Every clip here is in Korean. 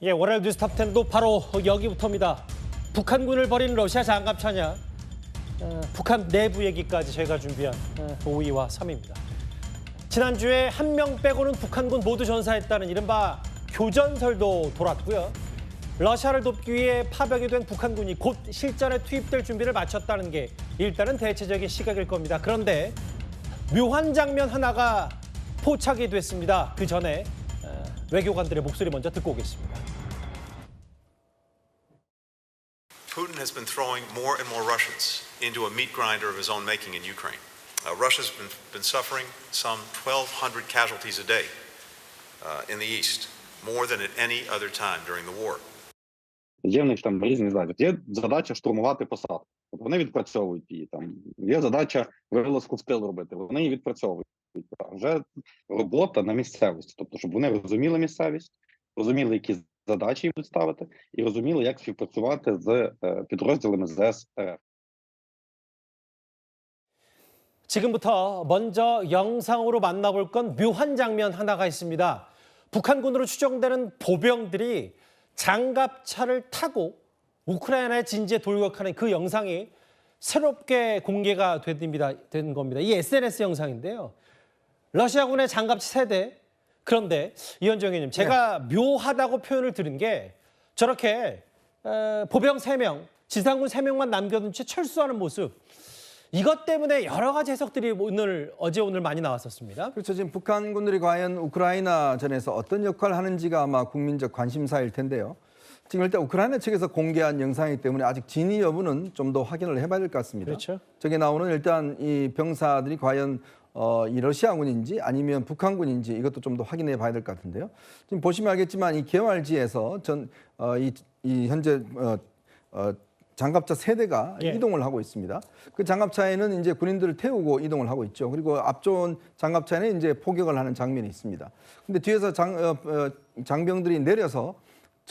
예, 월요일 뉴스 탑10도 바로 여기부터입니다. 북한군을 버리는 러시아 장갑차냐? 북한 내부 얘기까지 저희가 준비한 5위와 3위입니다. 지난주에 한 명 빼고는 북한군 모두 전사했다는 이른바 교전설도 돌았고요. 러시아를 돕기 위해 파병이 된 북한군이 곧 실전에 투입될 준비를 마쳤다는 게 일단은 대체적인 시각일 겁니다. 그런데 묘한 장면 하나가 포착이 됐습니다. 그 전에 외교관들의 목소리 먼저 듣고 오겠습니다. Putin has been throwing more and more Russians into a meat grinder of his own making in Ukraine. Russia's been suffering some 1,200 casualties a day in the east, more than at any other time during the war. Є в них там різні задачі. Є задача штурмувати посадку. Вони відпрацьовують її. Там є задача вилазку в тил робити. Вони її відпрацьовують. А вже робота на місцевості, тобто, щоб вони розуміли місцевість, розуміли, які задачі їм будуть ставити, і розуміли, як співпрацювати з підрозділами ЗС РФ. 지금부터 먼저 영상으로 만나볼 건 묘한 장면 하나가 있습니다. 북한군으로 추정되는 보병들이 장갑차를 타고 우크라이나의 진지에 돌격하는 그 영상이 새롭게 공개가 된 겁니다. 이 SNS 영상인데요. 러시아군의 장갑차 세대. 그런데 이현정 의원님, 제가 묘하다고 표현을 들은 게 저렇게 보병 3명, 지상군 3명만 남겨둔 채 철수하는 모습. 이것 때문에 여러 가지 해석들이 어제 오늘 많이 나왔었습니다. 그렇죠. 지금 북한군들이 과연 우크라이나전에서 어떤 역할을 하는지가 아마 국민적 관심사일 텐데요. 지금 일단 우크라이나 측에서 공개한 영상이기 때문에 아직 진위 여부는 좀 더 확인을 해봐야 될 것 같습니다. 그렇죠. 저게 나오는 일단 이 병사들이 과연 이 러시아군인지 아니면 북한군인지 이것도 좀 더 확인해 봐야 될 것 같은데요. 지금 보시면 알겠지만 이 개활지에서 이 현재 장갑차 세대가 이동을 하고 있습니다. 그 장갑차에는 이제 군인들을 태우고 이동을 하고 있죠. 그리고 앞쪽 장갑차에는 이제 포격을 하는 장면이 있습니다. 근데 뒤에서 장병들이 내려서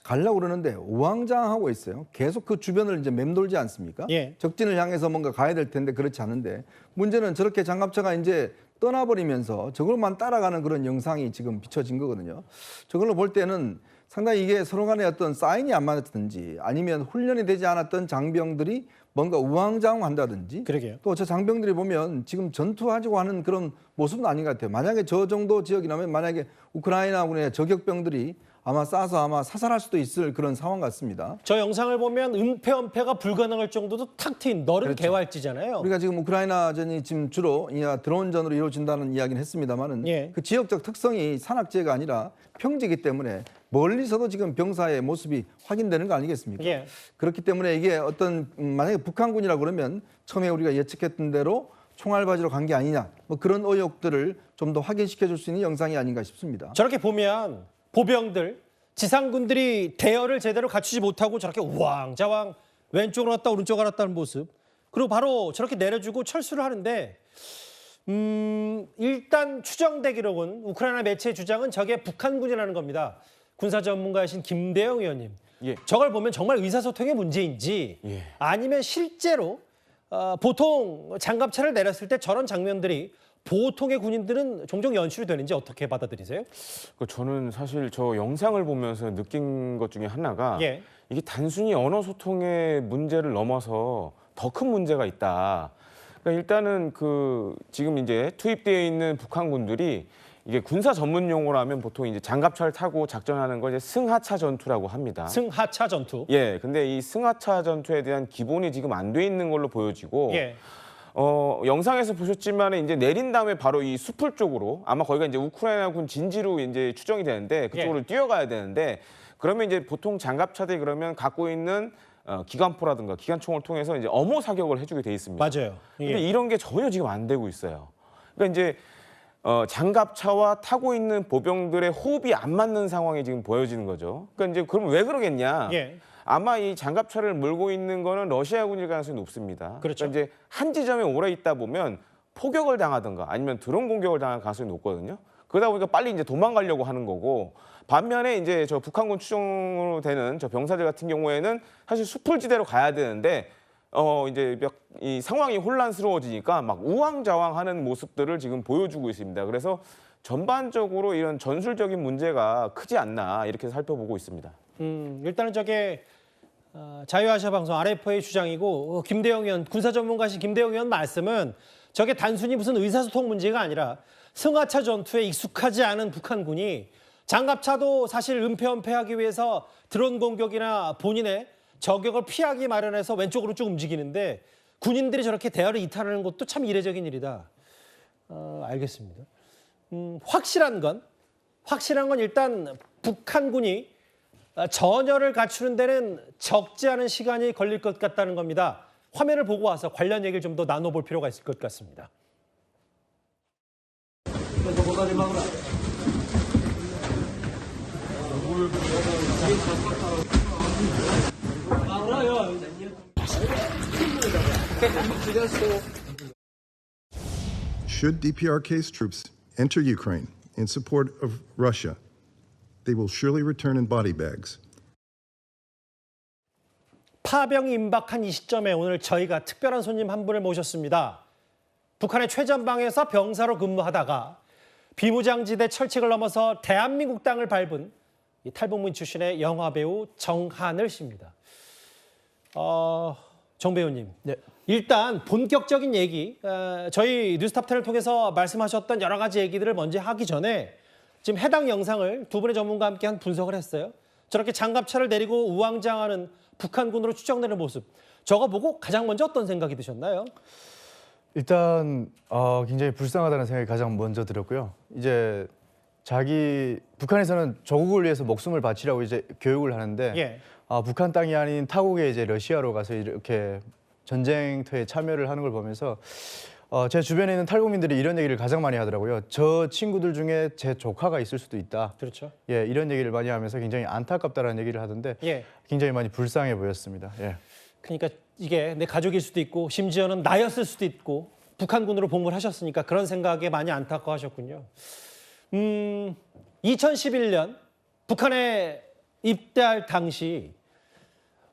가려고 그러는데 우왕좌왕하고 있어요. 계속 그 주변을 이제 맴돌지 않습니까? 예. 적진을 향해서 뭔가 가야 될 텐데 그렇지 않은데 문제는 저렇게 장갑차가 이제 떠나버리면서 저걸만 따라가는 그런 영상이 지금 비춰진 거거든요. 저걸로 볼 때는 상당히 이게 서로 간에 어떤 사인이 안 맞았든지 아니면 훈련이 되지 않았던 장병들이 뭔가 우왕좌왕한다든지 그러게요. 또 저 장병들이 보면 지금 전투하자고 하는 그런 모습은 아닌 것 같아요. 만약에 저 정도 지역이라면 만약에 우크라이나군의 저격병들이 아마 쏴서 아마 사살할 수도 있을 그런 상황 같습니다. 저 영상을 보면 은폐 불가능할 정도도 탁 트인 너른 그렇죠. 개활지잖아요. 우리가 지금 우크라이나전이 지금 주로 드론전으로 이루어진다는 이야기는 했습니다만은 그 지역적 특성이 산악지대가 아니라 평지이기 때문에 멀리서도 지금 병사의 모습이 확인되는 거 아니겠습니까? 예. 그렇기 때문에 이게 어떤 만약에 북한군이라고 그러면 처음에 우리가 예측했던 대로 총알바지로 간 게 아니냐 뭐 그런 의혹들을 좀 더 확인시켜 줄 수 있는 영상이 아닌가 싶습니다. 저렇게 보면 보병들, 지상군들이 대열을 제대로 갖추지 못하고 저렇게 우왕좌왕 왼쪽으로 갔다 오른쪽으로 갔다는 모습. 그리고 바로 저렇게 내려주고 철수를 하는데 일단 추정되기로는 우크라이나 매체의 주장은 저게 북한군이라는 겁니다. 군사 전문가이신 김대영 의원님. 저걸 보면 정말 의사소통의 문제인지 아니면 실제로 보통 장갑차를 내렸을 때 저런 장면들이 보통의 군인들은 종종 연출이 되는지 어떻게 받아들이세요? 저는 사실 저 영상을 보면서 느낀 것 중에 하나가 이게 단순히 언어 소통의 문제를 넘어서 더 큰 문제가 있다. 그러니까 일단은 지금 이제 투입되어 있는 북한군들이 이게 군사 전문 용어로 하면 보통 이제 장갑차를 타고 작전하는 걸 이제 승하차 전투라고 합니다. 승하차 전투. 예, 근데 이 승하차 전투에 대한 기본이 지금 안 돼 있는 걸로 보여지고. 영상에서 보셨지만 이제 내린 다음에 바로 이 수풀 쪽으로 아마 거기가 이제 우크라이나군 진지로 이제 추정이 되는데 그쪽으로 뛰어가야 되는데 그러면 이제 보통 장갑차들이 그러면 갖고 있는 기관포라든가 기관총을 통해서 이제 엄호 사격을 해주게 돼 있습니다. 맞아요. 근데 이런 게 전혀 지금 안 되고 있어요. 그러니까 이제 장갑차와 타고 있는 보병들의 호흡이 안 맞는 상황이 지금 보여지는 거죠. 그러니까 이제 그럼 왜 그러겠냐? 아마 이 장갑차를 몰고 있는 거는 러시아군일 가능성이 높습니다. 그렇죠. 그러니까 이제 한 지점에 오래 있다 보면 포격을 당하든가 아니면 드론 공격을 당할 가능성이 높거든요. 그러다 보니까 빨리 이제 도망가려고 하는 거고 반면에 이제 저 북한군 추정으로 되는 저 병사들 같은 경우에는 사실 수풀지대로 가야 되는데 이제 이 상황이 혼란스러워지니까 막 우왕좌왕하는 모습들을 지금 보여주고 있습니다. 그래서 전반적으로 이런 전술적인 문제가 크지 않나 이렇게 살펴보고 있습니다. 일단은 저게 자유아시아 방송 RFA 주장이고 김대영 의원 군사 전문가신 김대영 의원 말씀은 저게 단순히 무슨 의사소통 문제가 아니라 승하차 전투에 익숙하지 않은 북한군이 장갑차도 사실 은폐하기 위해서 드론 공격이나 본인의 저격을 피하기 마련해서 왼쪽으로 쭉 움직이는데 군인들이 저렇게 대화를 이탈하는 것도 참 이례적인 일이다. 알겠습니다. 확실한 건 일단 북한군이 전열을 갖추는 데는 적지 않은 시간이 걸릴 것 같다는 겁니다. 화면을 보고 와서 관련 얘기를 좀 더 나눠볼 필요가 있을 것 같습니다. Should DPRK's troops enter Ukraine in support of Russia, they will surely return in body bags. 파병이 임박한 이 시점에 오늘 저희가 특별한 손님 한 분을 모셨습니다. 북한의 최전방에서 병사로 근무하다가 비무장지대 철책을 넘어서 대한민국 땅을 밟은 이 탈북민 출신의 영화배우 정하늘 씨입니다. 정 배우님, 네. 일단 본격적인 얘기, 저희 뉴스탑10을 통해서 말씀하셨던 여러 가지 얘기들을 먼저 하기 전에 지금 해당 영상을 두 분의 전문가와 함께 한 분석을 했어요. 저렇게 장갑차를 내리고 우왕좌왕하는 북한군으로 추정되는 모습, 저거 보고 가장 먼저 어떤 생각이 드셨나요? 일단 굉장히 불쌍하다는 생각이 가장 먼저 들었고요. 이제 북한에서는 조국을 위해서 목숨을 바치라고 이제 교육을 하는데 예. 북한 땅이 아닌 타국에 이제 러시아로 가서 이렇게 전쟁터에 참여를 하는 걸 보면서 제 주변에 있는 탈북민들이 이런 얘기를 가장 많이 하더라고요. 저 친구들 중에 제 조카가 있을 수도 있다. 그렇죠. 예, 이런 얘기를 많이 하면서 굉장히 안타깝다라는 얘기를 하던데 예. 굉장히 많이 불쌍해 보였습니다. 예. 그러니까 이게 내 가족일 수도 있고 심지어는 나였을 수도 있고 북한군으로 복무를 하셨으니까 그런 생각에 많이 안타까워하셨군요. 2011년 북한에 입대할 당시,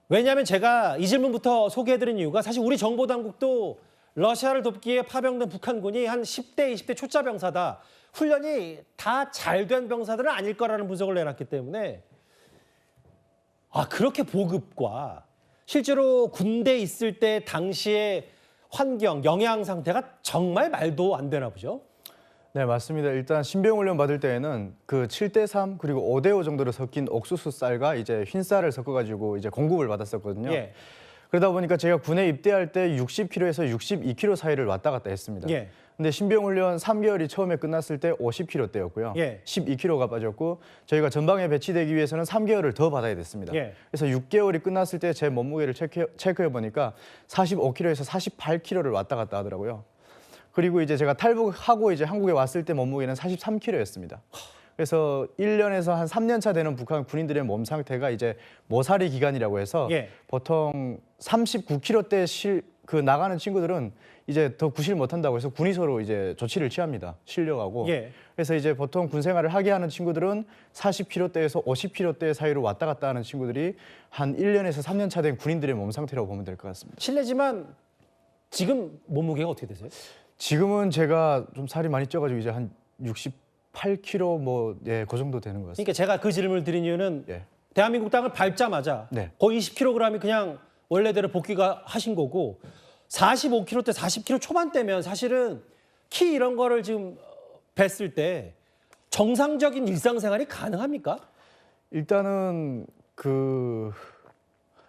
왜냐하면 제가 이 질문부터 소개해드린 이유가 사실 우리 정보당국도 러시아를 돕기에 파병된 북한군이 한 10대, 20대 초짜 병사다. 훈련이 다 잘 된 병사들은 아닐 거라는 분석을 내놨기 때문에 그렇게 보급과 실제로 군대에 있을 때 당시의 환경, 영양 상태가 정말 말도 안 되나 보죠? 네, 맞습니다. 일단 신병훈련 받을 때에는 그 7대3 그리고 5대5 정도로 섞인 옥수수 쌀과 이제 흰쌀을 섞어가지고 이제 공급을 받았었거든요. 예. 그러다 보니까 제가 군에 입대할 때 60kg에서 62kg 사이를 왔다 갔다 했습니다. 예. 근데 신병훈련 3개월이 처음에 끝났을 때 50kg대였고요. 예. 12kg가 빠졌고 저희가 전방에 배치되기 위해서는 3개월을 더 받아야 됐습니다. 예. 그래서 6개월이 끝났을 때 제 몸무게를 체크해 보니까 45kg에서 48kg를 왔다 갔다 하더라고요. 그리고 이제 제가 탈북하고 이제 한국에 왔을 때 몸무게는 43kg였습니다. 그래서 1년에서 한 3년 차 되는 북한 군인들의 몸 상태가 이제 모사리 기간이라고 해서 예. 보통 39kg대 나가는 친구들은 이제 더 구실 못한다고 해서 군의소로 이제 조치를 취합니다. 실려가고. 예. 그래서 이제 보통 군 생활을 하게 하는 친구들은 40kg대에서 50kg대 사이로 왔다 갔다 하는 친구들이 한 1년에서 3년 차 된 군인들의 몸 상태라고 보면 될 것 같습니다. 실례지만 지금 몸무게가 어떻게 되세요? 지금은 제가 좀 살이 많이 쪄가지고 이제 한 68kg 그 정도 되는 것 같습니다. 그러니까 제가 그 질문을 드린 이유는 예. 대한민국 땅을 밟자마자 네. 거의 20kg이 그냥 원래대로 복귀가 하신 거고 45kg대 40kg 초반대면 사실은 키 이런 거를 지금 뵀을 때 정상적인 일상생활이 가능합니까? 일단은 그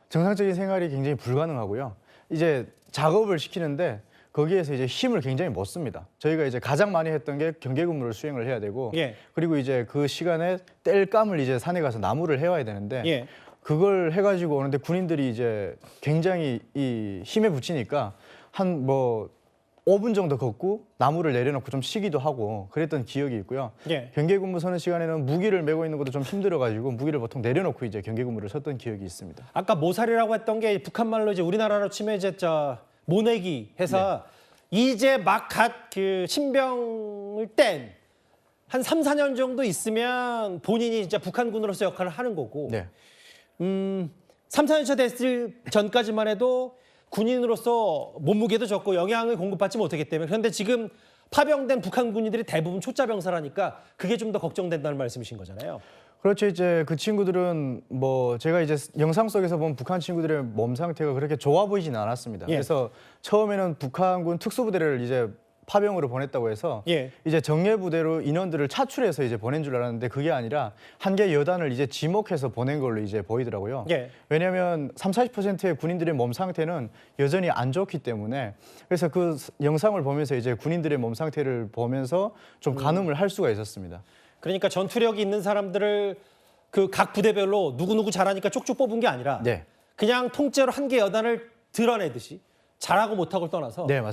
정상적인 생활이 굉장히 불가능하고요. 이제 작업을 시키는데 거기에서 이제 힘을 굉장히 못 씁니다. 저희가 이제 가장 많이 했던 게 경계 근무를 수행을 해야 되고, 예. 그리고 이제 그 시간에 땔감을 이제 산에 가서 나무를 해와야 되는데, 예. 그걸 해가지고 오는데 군인들이 이제 굉장히 이 힘에 부치니까 한 5분 정도 걷고 나무를 내려놓고 좀 쉬기도 하고 그랬던 기억이 있고요. 예. 경계 근무 서는 시간에는 무기를 메고 있는 것도 좀 힘들어가지고 무기를 보통 내려놓고 이제 경계 근무를 섰던 기억이 있습니다. 아까 모살이라고 했던 게 북한 말로 이제 우리나라로 치면 이제 모내기 해서 이제 막 그 신병을 뗀 한 3, 4년 정도 있으면 본인이 이제 북한군으로서 역할을 하는 거고 네. 3, 4년 차 됐을 전까지만 해도 군인으로서 몸무게도 적고 영양을 공급받지 못하기 때문에 그런데 지금 파병된 북한 군인들이 대부분 초짜 병사라니까 그게 좀 더 걱정된다는 말씀이신 거잖아요. 그렇죠. 이제 그 친구들은 뭐 제가 이제 영상 속에서 본 북한 친구들의 몸 상태가 그렇게 좋아 보이지는 않았습니다. 예. 그래서 처음에는 북한군 특수부대를 이제 파병으로 보냈다고 해서 예. 이제 정예부대로 인원들을 차출해서 이제 보낸 줄 알았는데 그게 아니라 한 개 여단을 이제 지목해서 보낸 걸로 이제 보이더라고요. 예. 왜냐하면 30~40%의 군인들의 몸 상태는 여전히 안 좋기 때문에 그래서 그 영상을 보면서 이제 군인들의 몸 상태를 보면서 좀 가늠을 할 수가 있었습니다. 그러니까 전투력이 있는 사람들을 그 각 부대별로 누구누구 잘하니까 쪽쪽 뽑은 게 아니라 네. 그냥 통째로 한 개 여단을 드러내듯이 잘하고 못하고를 떠나서 네, 맞습니다.